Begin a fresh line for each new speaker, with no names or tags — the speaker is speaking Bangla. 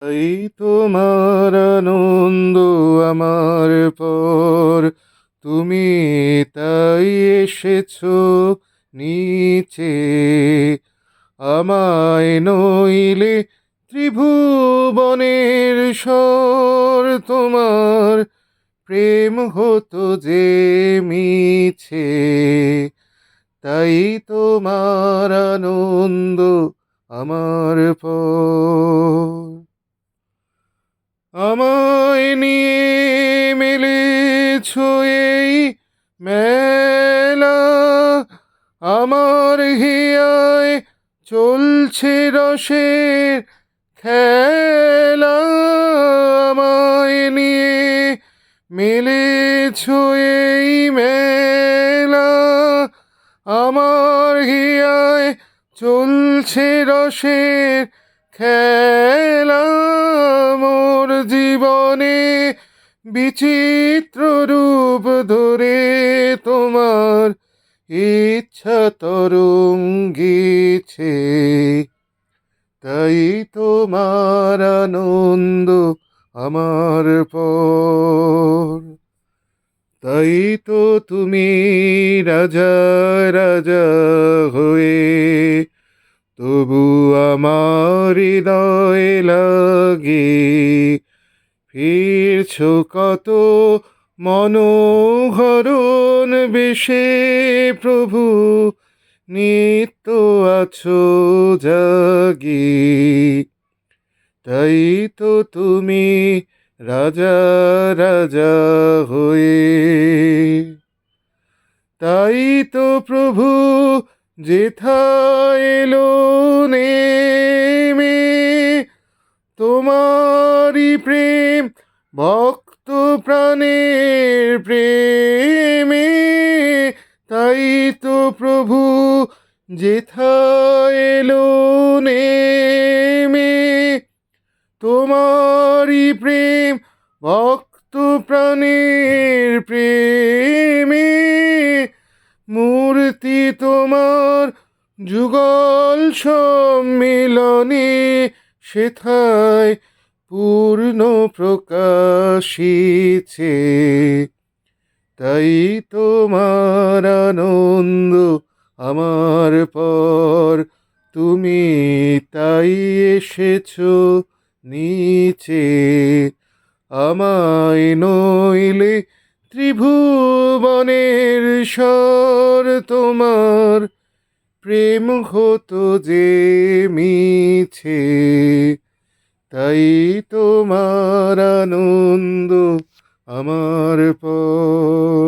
এই তোমার আনন্দ আমার পর, তুমি তাই এসেছো নিচে। আমায় নইলে ত্রিভুবনের স্বর, তোমার প্রেম হতো যে মিছে। তাই তোমার আনন্দ আমার পর। আমায় নিয়ে মেলেছ এই মেলা, আমার হিয়ায় চলছে রসের খেলা। আমায় নিয়ে মেলেছ এই মেলা, আমার হিয়ায় চলছে রসের খেলা। মোর জীবনে বিচিত্র রূপ ধরে তোমার ইচ্ছা তরঙ্গিছে। তাই তোমার আনন্দ আমার পর। তাই তো তুমি রাজা রাজা হয়ে, তবু আমার হৃদয় লাগে ফিরছো কত মনোহরণ বেশে। প্রভু নিত্য আছো জাগি। তাই তো তুমি রাজা রাজা হয়ে। তাই তো প্রভু যেথায় এলো নেমে, তোমারি প্রেম ভক্ত প্রাণের প্রেমে। তাই তো প্রভু যেথায় এলো নেমে, তোমারি প্রেম ভক্ত প্রাণের প্রেমে। মূর্তি তোমার যুগল সম্মিলনে, সেথায় পূর্ণ প্রকাশিছে। তাই তোমার আনন্দ আমার পর, তুমি তাই এসেছো নিচে। আমায় নইলে ত্রিভুবনের স্বর, তোমার প্রেম হতো যে মিছে। তাই তোমার আনন্দ আমার পর।